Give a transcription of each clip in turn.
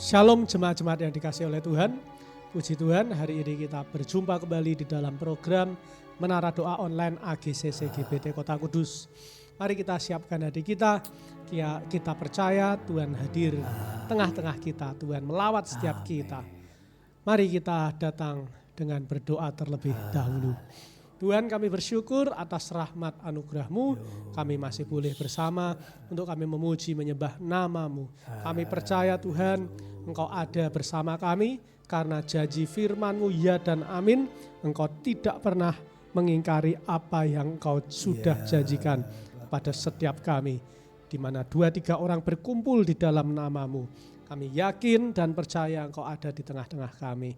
Shalom jemaat-jemaat yang dikasihi oleh Tuhan. Puji Tuhan, hari ini kita berjumpa kembali di dalam program Menara Doa Online AGCC GBT Kota Kudus. Mari kita siapkan hati kita. Kita percaya Tuhan hadir tengah-tengah kita. Tuhan melawat setiap kita. Mari kita datang dengan berdoa terlebih dahulu. Tuhan, kami bersyukur atas rahmat anugerah-Mu. Kami masih boleh bersama untuk kami memuji menyembah nama-Mu. Kami percaya Tuhan, Engkau ada bersama kami karena janji firman-Mu ya dan amin. Engkau tidak pernah mengingkari apa yang Engkau sudah janjikan pada setiap kami. Di mana 2-3 orang berkumpul di dalam nama-Mu. Kami yakin dan percaya Engkau ada di tengah-tengah kami.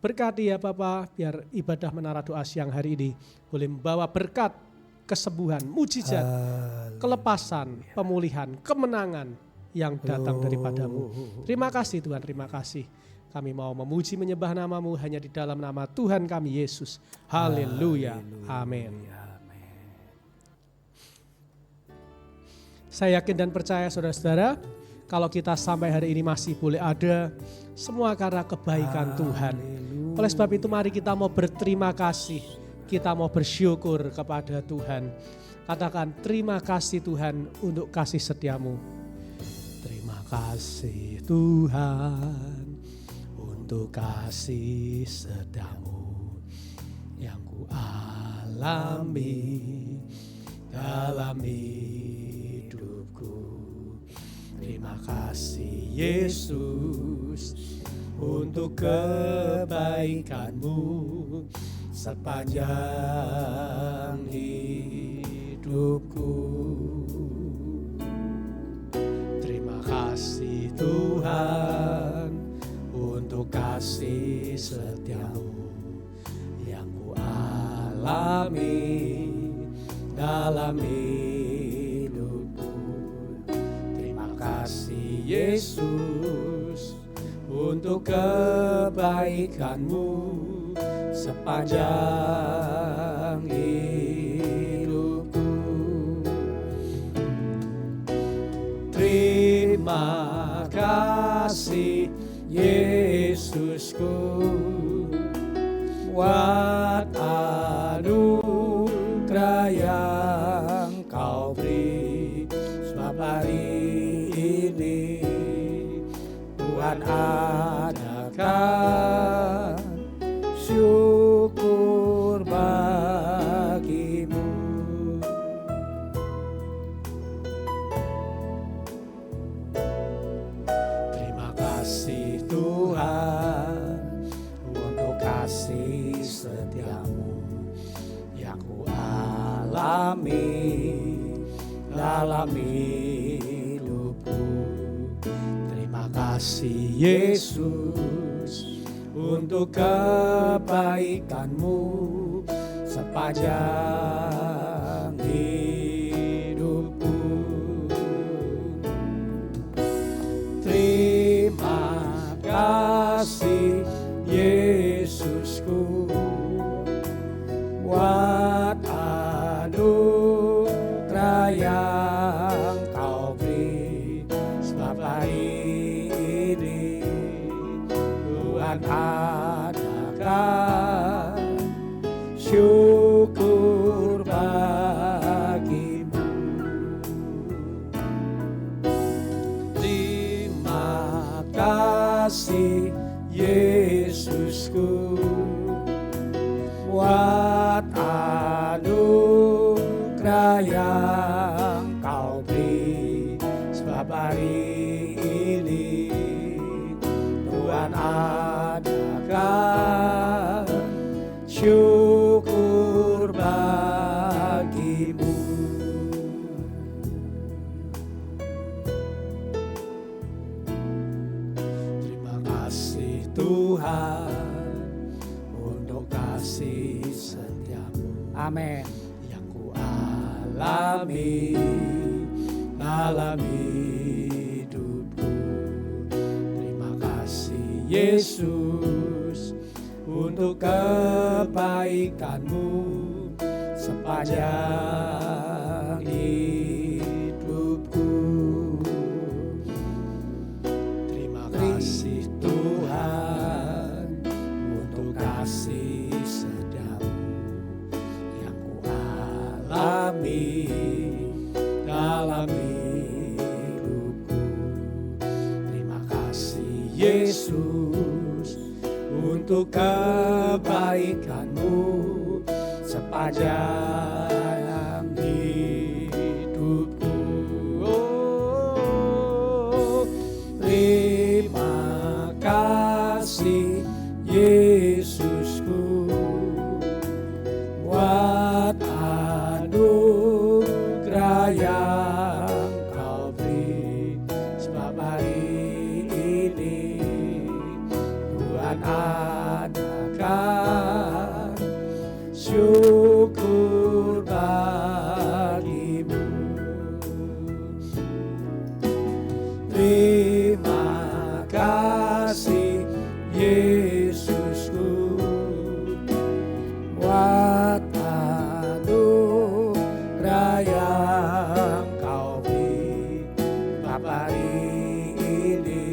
Berkati ya Bapa, biar ibadah menara doa siang hari ini boleh membawa berkat, kesembuhan, mujizat, kelepasan, pemulihan, kemenangan yang datang daripada-Mu. Terima kasih Tuhan, terima kasih. Kami mau memuji menyembah nama-Mu hanya di dalam nama Tuhan kami Yesus. Haleluya. Amin. Saya yakin dan percaya saudara-saudara, kalau kita sampai hari ini masih boleh ada, semua karena kebaikan Tuhan. Oleh sebab itu mari kita mau berterima kasih, kita mau bersyukur kepada Tuhan. Katakan terima kasih Tuhan untuk kasih setiamu. Terima kasih Tuhan untuk kasih setiamu yang ku alami dalam hidupku. Terima kasih Yesus untuk kebaikan-Mu sepanjang hidupku. Terima kasih Tuhan untuk kasih setia-Mu yang ku alami dalam hidupku. Terima kasih Yesus untuk kebaikan-Mu sepanjang hidupku. Terima kasih Yesusku buat anugerah yang Kau beri. Sebab hari ini Tuhan adakan syukur bagi-Mu. Terima kasih Tuhan untuk kasih setia-Mu yang ku alami dalam hidupku. Terima kasih Yesus untuk kebaikan-Mu sepanjang hidupku. Terima kasih Yesusku buat anugerah yang Kau beri. Sebab hari ini Tuhan adakan syukur bagi-Mu. Terima kasih Yesusku buat anugerah yang Kau beri. Sebab hari ini Tuhan adakan syukur bagi-Mu. Terima kasih Tuhan untuk kasih setia-Mu. Amin. Yang ku alami dalam hidupku. Terima kasih Yesus untuk kebaikan-Mu sepanjang hidupku. Terima kasih untuk kebaikan-Mu sepanjang hidupku. Oh, terima kasih Yesusku buat anugerah yang Kau beri, sebab hari ini Tuhan adakan syukur bagimu. Terima kasih Yesusku buat anugerah yang Kau beri, sebab hari ini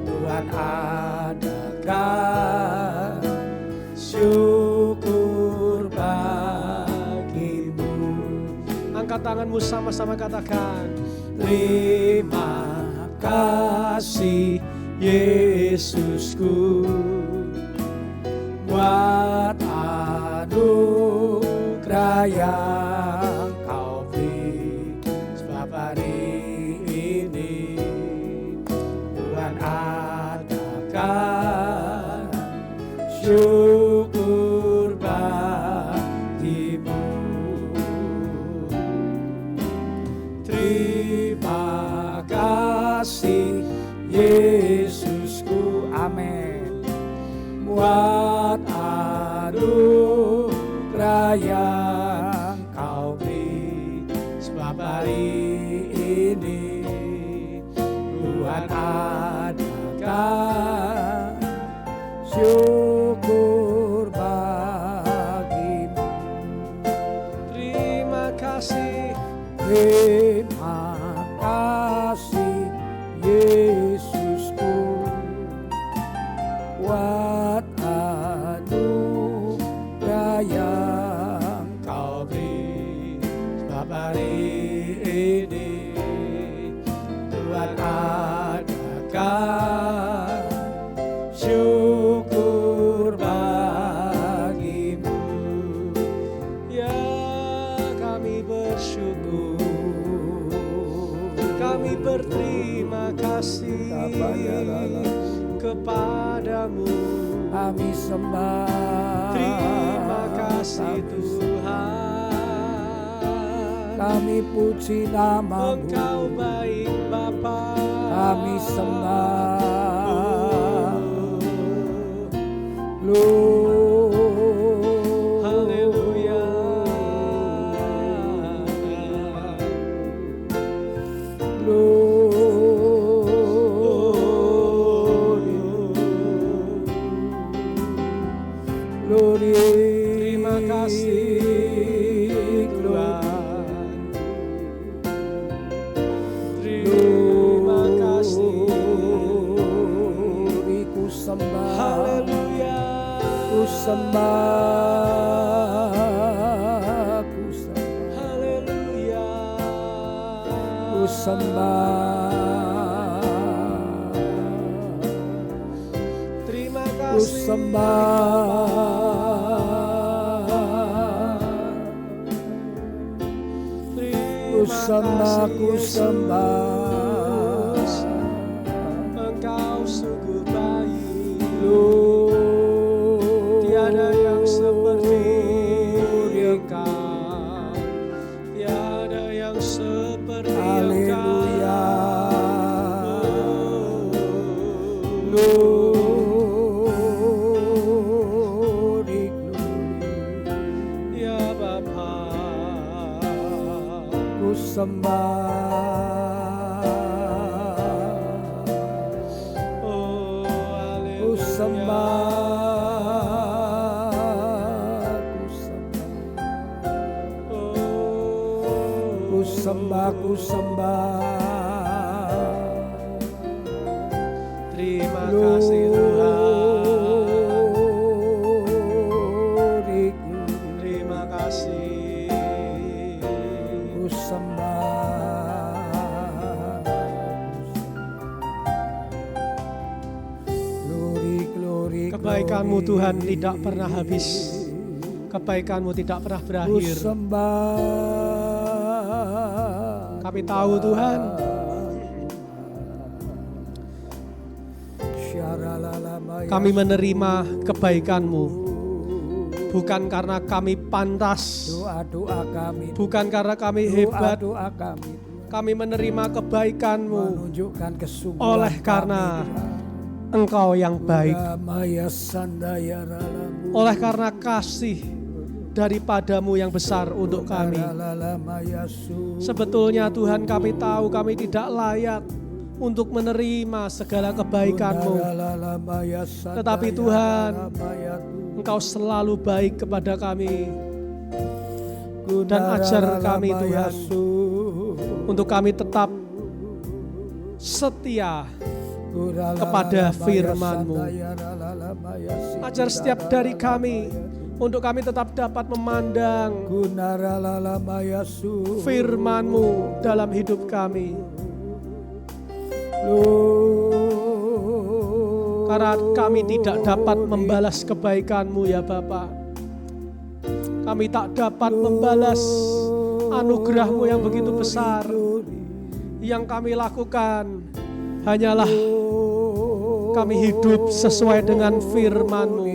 Tuhan adakan syukur bagimu. Angkat tanganmu sama-sama katakan. Terima kasih Yesusku buat anugerah yang Kau beri, sebab hari ini Tuhan adakan syukur bagimu. Terima kasih Yesusku, amin, buat anugerah yang Kau beri, sebab hari ini Tuhan adakan syukur bagimu. Terima kasih. Terima kasih Yesusku buat anugerah yang Kau beri, sebab hari ini Tuhan adakan syukur bagimu. Ya, kami bersyukur, kami berterima kasih kepadamu. Kami sembah, Terima kasih Tuhan. kami puji nama-Mu. Engkau baik Bapa. Kami sembah, Haleluya. Glory. Terima kasih Tuhan. Terima kasih. Ku sembah, Haleluya. ku sembah, ku sembah, Haleluya. ku sembah. Terima Ku kasih. sembah, ku sembah, ku sembah. Engkau sungguh baik. Glory. Tiada yang seperti Engkau. Tiada yang seperti Haleluya. Engkau. Glory, glory. Ya Bapa. Ku sembah, Oh, ku haleluya. sembah, ku sembah, ku sembah, ku sembah. Terima kasih Tuhan. Glory, Terima kasih. ku sembah, glory, glory, Kebaikan-Mu Tuhan tidak pernah habis. Kebaikan-Mu tidak pernah berakhir. Kami tahu Tuhan, kami menerima kebaikan-Mu bukan karena kami pantas, bukan karena kami hebat. Kami menerima kebaikan-Mu oleh karena Engkau yang baik, oleh karena kasih daripada-Mu yang besar untuk kami. Sebetulnya Tuhan, kami tahu kami tidak layak untuk menerima segala kebaikan-Mu. Tetapi Tuhan, Engkau selalu baik kepada kami. Dan ajar kami Tuhan, untuk kami tetap setia kepada firman-Mu. Ajar setiap dari kami, untuk kami tetap dapat memandang firman-Mu dalam hidup kami. Karena kami tidak dapat membalas kebaikan-Mu ya Bapa. Kami tak dapat membalas anugerah-Mu yang begitu besar. Yang kami lakukan hanyalah kami hidup sesuai dengan firman-Mu.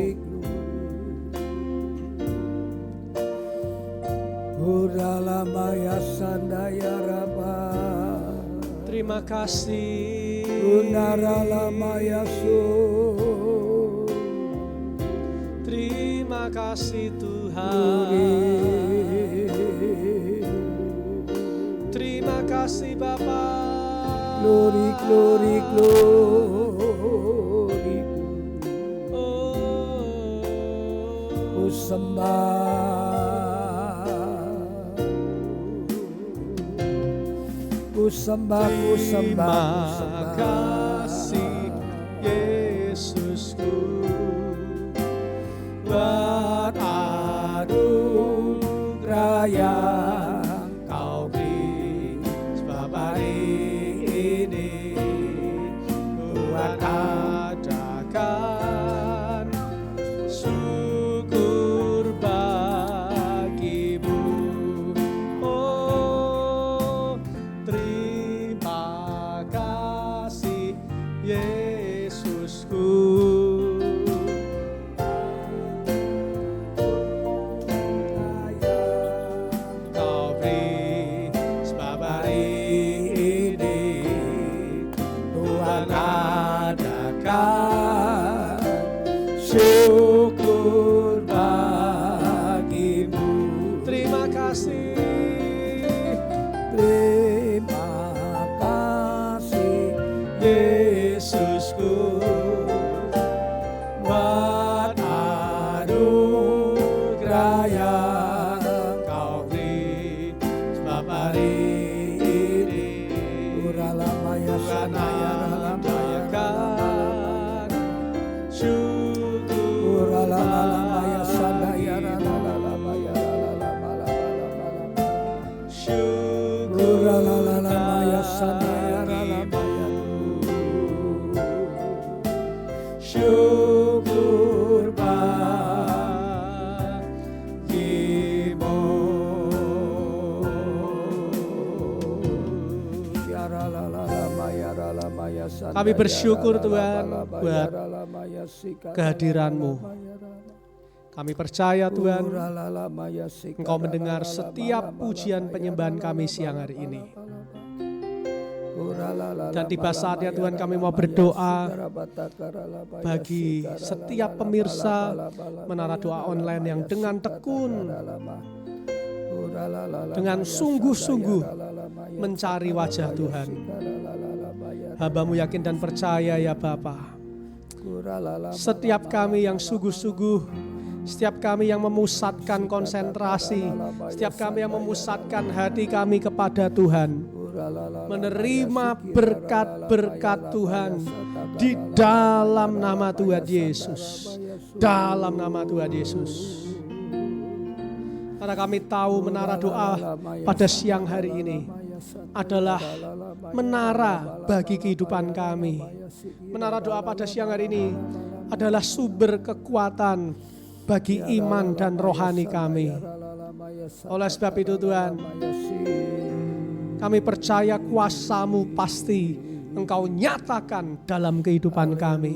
Terima kasih. Terima kasih Tuhan. Terima kasih Bapa. Glory, glory, glory. Ku sembah, ku sembah, ku sembah. Terima kasih Yesusku, buat anugerah yang Kau beri. Sebab hari ini buat adakan syukur bagi-Mu. Oh, terima kasih Yesusku. Syukur bagi-Mu. Terima kasih. Terima kasih Yesusku, buat anugerah yang Kau beri. Sebab hari ini bukan adakan syukur syukur bagi-Mu. Kami bersyukur Tuhan buat kehadiran-Mu. Kami percaya Tuhan, Engkau mendengar setiap pujian penyembahan kami siang hari ini. Dan tiba saatnya Tuhan, kami mau berdoa bagi setiap pemirsa Menara Doa Online yang dengan tekun, dengan sungguh-sungguh mencari wajah Tuhan. Hamba-Mu yakin dan percaya ya Bapa, setiap kami yang sungguh-sungguh, setiap kami yang memusatkan konsentrasi, setiap kami yang memusatkan hati kami kepada Tuhan, menerima berkat-berkat Tuhan di dalam nama Tuhan Yesus. Dalam nama Tuhan Yesus. Karena kami tahu menara doa pada siang hari ini adalah menara bagi kehidupan kami. Menara doa pada siang hari ini adalah sumber kekuatan bagi iman dan rohani kami. Oleh sebab itu Tuhan, kami percaya kuasa-Mu pasti Engkau nyatakan dalam kehidupan kami.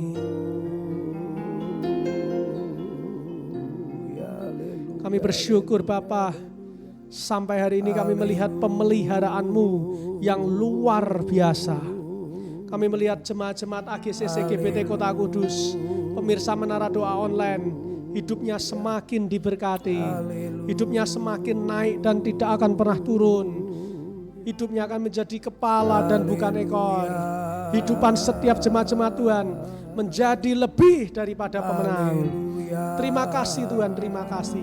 Kami bersyukur Bapa, sampai hari ini kami melihat pemeliharaan-Mu yang luar biasa. Kami melihat jemaat-jemaat AGCC GBT Kota Kudus, pemirsa Menara Doa Online, hidupnya semakin diberkati, hidupnya semakin naik dan tidak akan pernah turun. Hidupnya akan menjadi kepala dan bukan ekor. Hidupan setiap jemaat-jemaat Tuhan menjadi lebih daripada pemenang. Terima kasih Tuhan, terima kasih.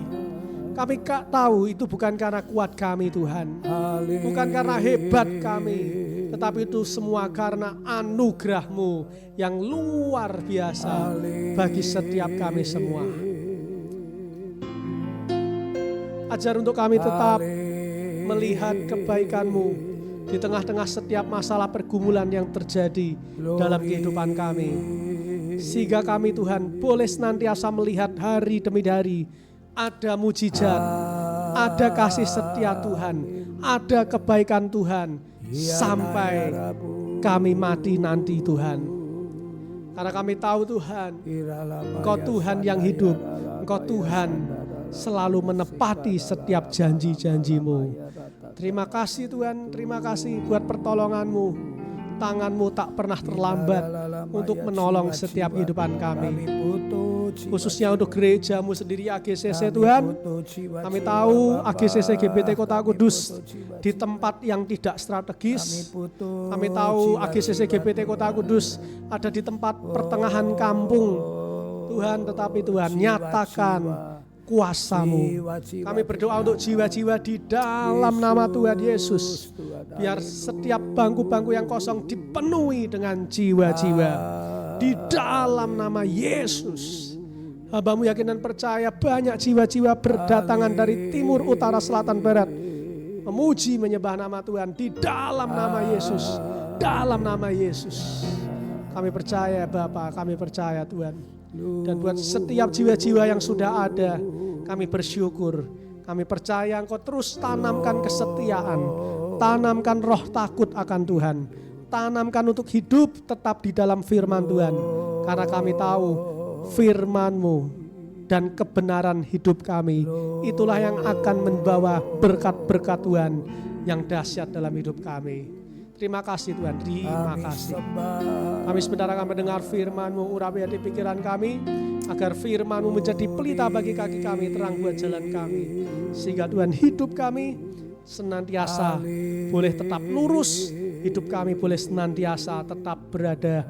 Kami tahu itu bukan karena kuat kami Tuhan, bukan karena hebat kami, tetapi itu semua karena anugerah-Mu yang luar biasa bagi setiap kami semua. Ajar untuk kami tetap melihat kebaikan-Mu di tengah-tengah setiap masalah pergumulan yang terjadi dalam kehidupan kami. Sehingga kami Tuhan boleh senantiasa melihat hari demi hari ada mujizat, ada kasih setia Tuhan, ada kebaikan Tuhan sampai kami mati nanti Tuhan. Karena kami tahu Tuhan, Engkau Tuhan yang hidup, Engkau Tuhan selalu menepati setiap janji-janji-Mu. Terima kasih Tuhan, terima kasih buat pertolongan-Mu. Tangan-Mu tak pernah terlambat untuk menolong setiap kehidupan kami. Khususnya untuk gereja-Mu sendiri AGCC Tuhan. Kami tahu AGCC GBT Kota Kudus di tempat yang tidak strategis. Kami tahu AGCC GBT Kota Kudus ada di tempat pertengahan kampung. Tuhan, tetapi Tuhan nyatakan kuasa-Mu. Kami berdoa untuk jiwa-jiwa di dalam nama Tuhan Yesus. Biar setiap bangku-bangku yang kosong dipenuhi dengan jiwa-jiwa. Di dalam nama Yesus. Hamba-Mu yakin dan percaya banyak jiwa-jiwa berdatangan dari timur, utara, selatan, barat. Memuji, menyembah nama Tuhan di dalam nama Yesus. Dalam nama Yesus. Kami percaya Bapa, kami percaya Tuhan. Dan buat setiap jiwa-jiwa yang sudah ada, kami bersyukur. Kami percaya Engkau terus tanamkan kesetiaan, tanamkan roh takut akan Tuhan, tanamkan untuk hidup tetap di dalam firman Tuhan. Karena kami tahu firman-Mu dan kebenaran hidup kami, itulah yang akan membawa berkat-berkat Tuhan yang dahsyat dalam hidup kami. Terima kasih Tuhan, terima kasih. Kami sebentar akan mendengar firman-Mu, urapi hati pikiran kami, agar firman-Mu menjadi pelita bagi kaki kami, terang buat jalan kami. Sehingga Tuhan hidup kami senantiasa boleh tetap lurus, hidup kami boleh senantiasa tetap berada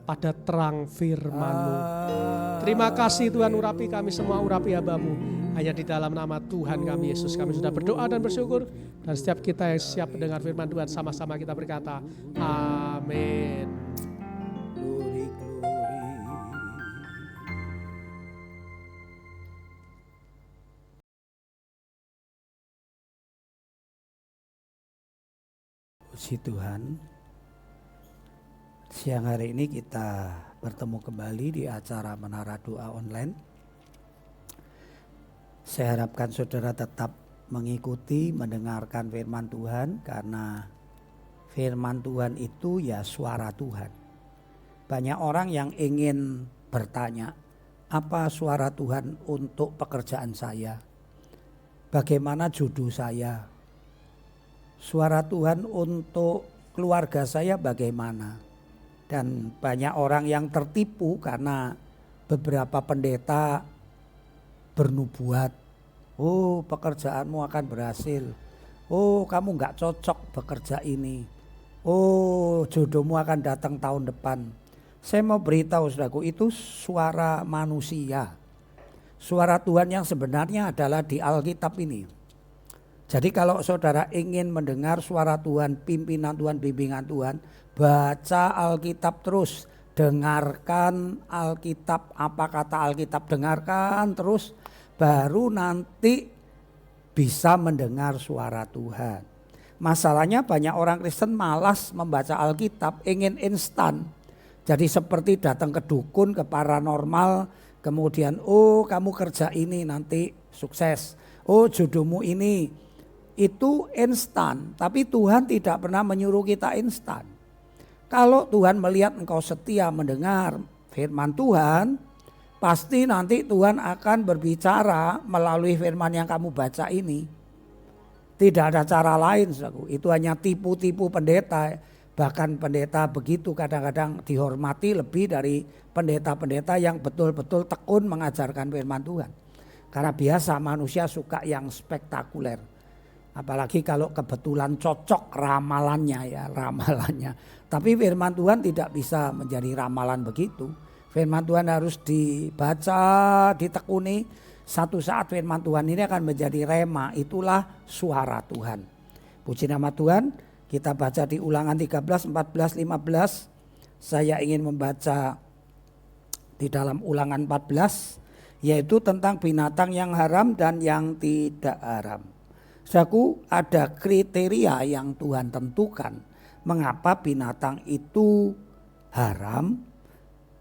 pada terang firman-Mu. Terima kasih Tuhan, urapi kami semua, urapi hamba-Mu. Hanya di dalam nama Tuhan kami Yesus kami sudah berdoa dan bersyukur. Dan setiap kita yang siap mendengar firman Tuhan, sama-sama kita berkata, amin. Glory, glory. Puji Tuhan. Siang hari ini kita bertemu kembali di acara Menara Doa Online. Saya harapkan saudara tetap mengikuti, mendengarkan firman Tuhan, karena firman Tuhan itu ya suara Tuhan. Banyak orang yang ingin bertanya, apa suara Tuhan untuk pekerjaan saya? Bagaimana jodoh saya? Suara Tuhan untuk keluarga saya bagaimana? Dan banyak orang yang tertipu karena beberapa pendeta bernubuat, oh pekerjaanmu akan berhasil, oh kamu gak cocok bekerja ini, oh jodohmu akan datang tahun depan. Saya mau beritahu saudaraku, itu suara manusia. Suara Tuhan yang sebenarnya adalah di Alkitab ini. Jadi kalau saudara ingin mendengar suara Tuhan, pimpinan Tuhan, bimbingan Tuhan, baca Alkitab terus. Dengarkan Alkitab, apa kata Alkitab, dengarkan terus, baru nanti bisa mendengar suara Tuhan. Masalahnya banyak orang Kristen malas membaca Alkitab, ingin instan. Jadi seperti datang ke dukun, ke paranormal, kemudian oh kamu kerja ini nanti sukses, oh jodohmu ini, itu instan. Tapi Tuhan tidak pernah menyuruh kita instan. Kalau Tuhan melihat engkau setia mendengar firman Tuhan, pasti nanti Tuhan akan berbicara melalui firman yang kamu baca ini. Tidak ada cara lain, saudaraku. Itu hanya tipu-tipu pendeta. Bahkan pendeta begitu kadang-kadang dihormati lebih dari pendeta-pendeta yang betul-betul tekun mengajarkan firman Tuhan. Karena biasa manusia suka yang spektakuler. Apalagi kalau kebetulan cocok ramalannya ya, ramalannya. Tapi firman Tuhan tidak bisa menjadi ramalan begitu. Firman Tuhan harus dibaca, ditekuni. Satu saat firman Tuhan ini akan menjadi rema, itulah suara Tuhan. Puji nama Tuhan. Kita baca di Ulangan 13, 14, 15. Saya ingin membaca di dalam Ulangan 14, yaitu tentang binatang yang haram dan yang tidak haram. Saudaraku, ada kriteria yang Tuhan tentukan mengapa binatang itu haram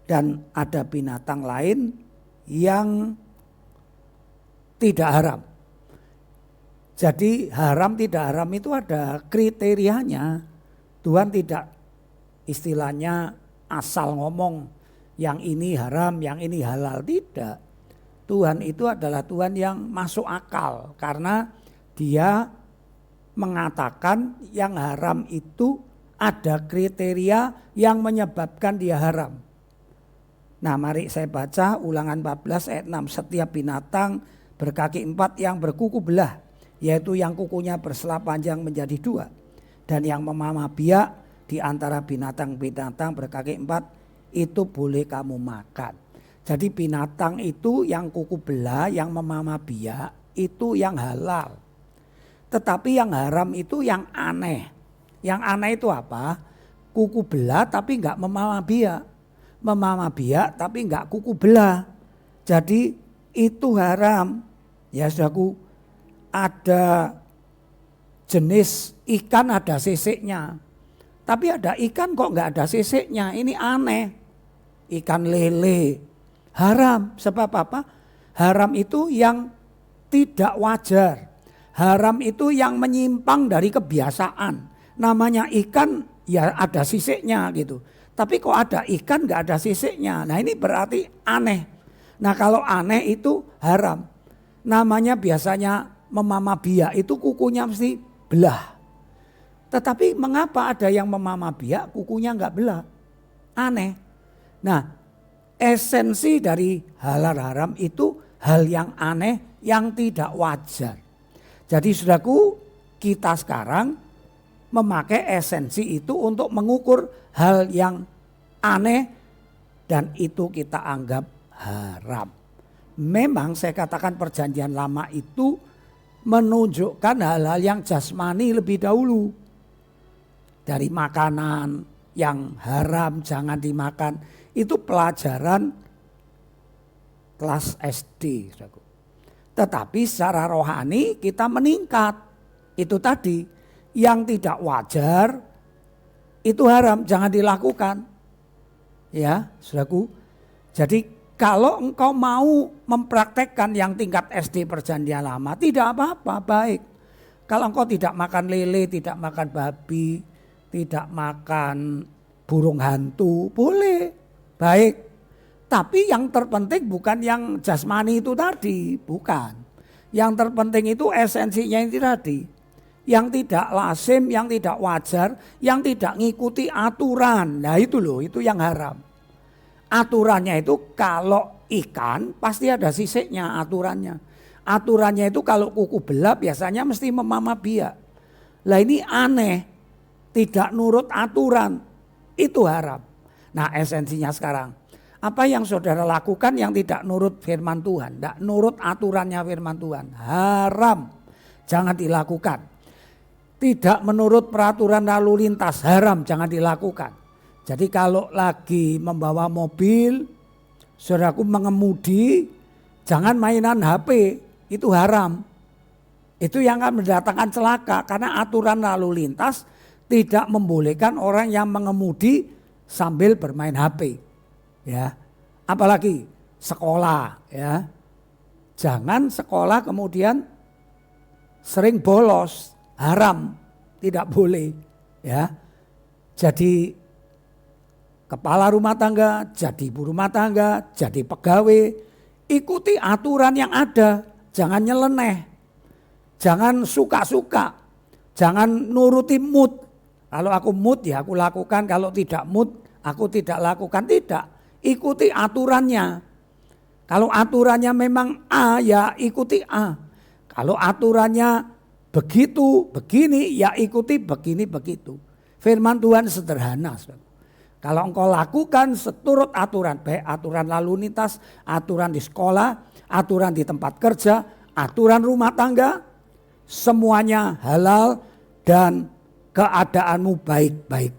dan ada binatang lain yang tidak haram. Jadi haram tidak haram itu ada kriterianya. Tuhan tidak istilahnya asal ngomong yang ini haram, yang ini halal. Tidak. Tuhan itu adalah Tuhan yang masuk akal. Karena dia mengatakan yang haram itu ada kriteria yang menyebabkan dia haram. Nah mari saya baca Ulangan 14 ayat 6. Setiap binatang berkaki 4 yang berkuku belah, yaitu yang kukunya bersela panjang menjadi 2, dan yang memamah biak di antara binatang-binatang berkaki 4 itu boleh kamu makan. Jadi binatang itu yang kuku belah, yang memamah biak itu yang halal. Tetapi yang haram itu yang aneh. Yang aneh itu apa? Kuku belah tapi enggak memamah biak. Memamah biak tapi enggak kuku belah. Jadi itu haram. Ya saudaraku, ada jenis ikan ada sisiknya. Tapi ada ikan kok enggak ada sisiknya. Ini aneh. Ikan lele. Haram. Sebab apa? Haram itu yang tidak wajar. Haram itu yang menyimpang dari kebiasaan. Namanya ikan ya ada sisiknya gitu. Tapi kok ada ikan enggak ada sisiknya. Nah ini berarti aneh. Nah kalau aneh itu haram. Namanya biasanya memamah biak itu kukunya mesti belah. Tetapi mengapa ada yang memamah biak kukunya enggak belah? Aneh. Nah esensi dari halal haram itu hal yang aneh yang tidak wajar. Jadi saudaraku, kita sekarang memakai esensi itu untuk mengukur hal yang aneh dan itu kita anggap haram. Memang saya katakan perjanjian lama itu menunjukkan hal-hal yang jasmani lebih dahulu. Dari makanan yang haram jangan dimakan, itu pelajaran kelas SD. Tetapi secara rohani kita meningkat. Itu tadi, yang tidak wajar itu haram, jangan dilakukan. Ya, saudaraku. Jadi kalau engkau mau mempraktekkan yang tingkat SD perjanjian lama, tidak apa-apa, baik. Kalau engkau tidak makan lele, tidak makan babi, tidak makan burung hantu, boleh, baik. Tapi yang terpenting bukan yang jasmani itu tadi, bukan. Yang terpenting itu esensinya itu tadi. Yang tidak lazim, yang tidak wajar, yang tidak ngikuti aturan. Nah itu loh, itu yang haram. Aturannya itu kalau ikan pasti ada sisiknya aturannya. Aturannya itu kalau kuku belah biasanya mesti memamah biak. Lah ini aneh, tidak nurut aturan, itu haram. Nah esensinya sekarang, apa yang saudara lakukan yang tidak nurut firman Tuhan, tidak nurut aturannya firman Tuhan, haram, jangan dilakukan. Tidak menurut peraturan lalu lintas, haram, jangan dilakukan. Jadi kalau lagi membawa mobil, saudaraku mengemudi, jangan mainan HP, itu haram. Itu yang akan mendatangkan celaka karena aturan lalu lintas tidak membolehkan orang yang mengemudi sambil bermain HP. Ya. Apalagi sekolah, ya. Jangan sekolah kemudian sering bolos, haram, tidak boleh, ya. Jadi kepala rumah tangga, jadi ibu rumah tangga, jadi pegawai, ikuti aturan yang ada, jangan nyeleneh, jangan suka-suka, jangan nuruti mood. Kalau aku mood ya aku lakukan, kalau tidak mood aku tidak lakukan, tidak. Ikuti aturannya. Kalau aturannya memang A ya ikuti A. Kalau aturannya begitu, begini ya ikuti begini, begitu. Firman Tuhan sederhana. Kalau engkau lakukan seturut aturan, baik aturan lalu lintas, aturan di sekolah, aturan di tempat kerja, aturan rumah tangga, semuanya halal dan keadaanmu baik-baik.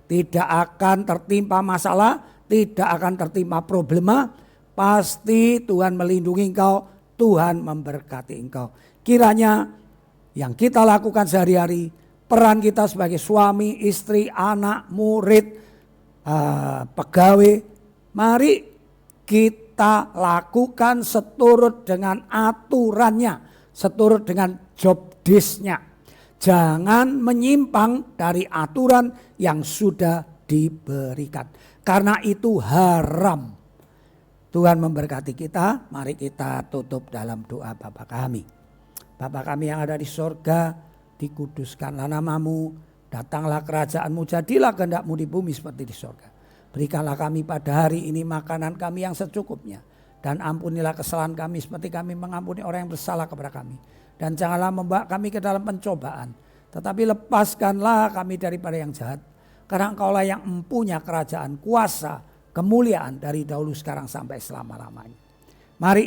Tidak akan tertimpa masalah, tidak akan tertimpa problema. Pasti Tuhan melindungi engkau, Tuhan memberkati engkau. Kiranya yang kita lakukan sehari-hari, peran kita sebagai suami, istri, anak, murid, pegawai, mari kita lakukan seturut dengan aturannya, seturut dengan job desk-nya. Jangan menyimpang dari aturan yang sudah diberikan, karena itu haram. Tuhan memberkati kita. Mari kita tutup dalam doa Bapa kami. Bapa kami yang ada di sorga, dikuduskanlah namamu, datanglah kerajaanmu, jadilah kehendak-mu di bumi seperti di sorga. Berikanlah kami pada hari ini makanan kami yang secukupnya, dan ampunilah kesalahan kami seperti kami mengampuni orang yang bersalah kepada kami. Dan janganlah membawa kami ke dalam pencobaan, tetapi lepaskanlah kami daripada yang jahat. Karena engkaulah yang mempunyai kerajaan, kuasa, kemuliaan dari dahulu sekarang sampai selama-lamanya. Mari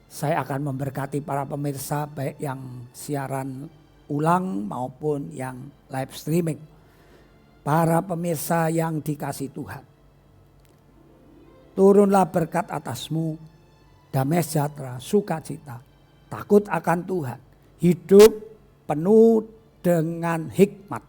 saya akan memberkati para pemirsa baik yang siaran ulang maupun yang live streaming. Para pemirsa yang dikasih Tuhan, turunlah berkat atasmu, damai sejahtera, sukacita, takut akan Tuhan, hidup penuh dengan hikmat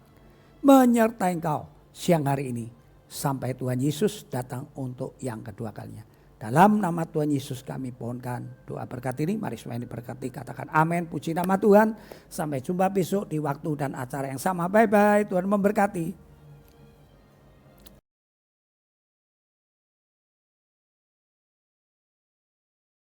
menyertai engkau siang hari ini sampai Tuhan Yesus datang untuk yang kedua kalinya. Dalam nama Tuhan Yesus kami pohonkan doa berkat ini. Mari semua yang diberkati katakan amin. Puji nama Tuhan. Sampai jumpa besok di waktu dan acara yang sama. Bye bye. Tuhan memberkati.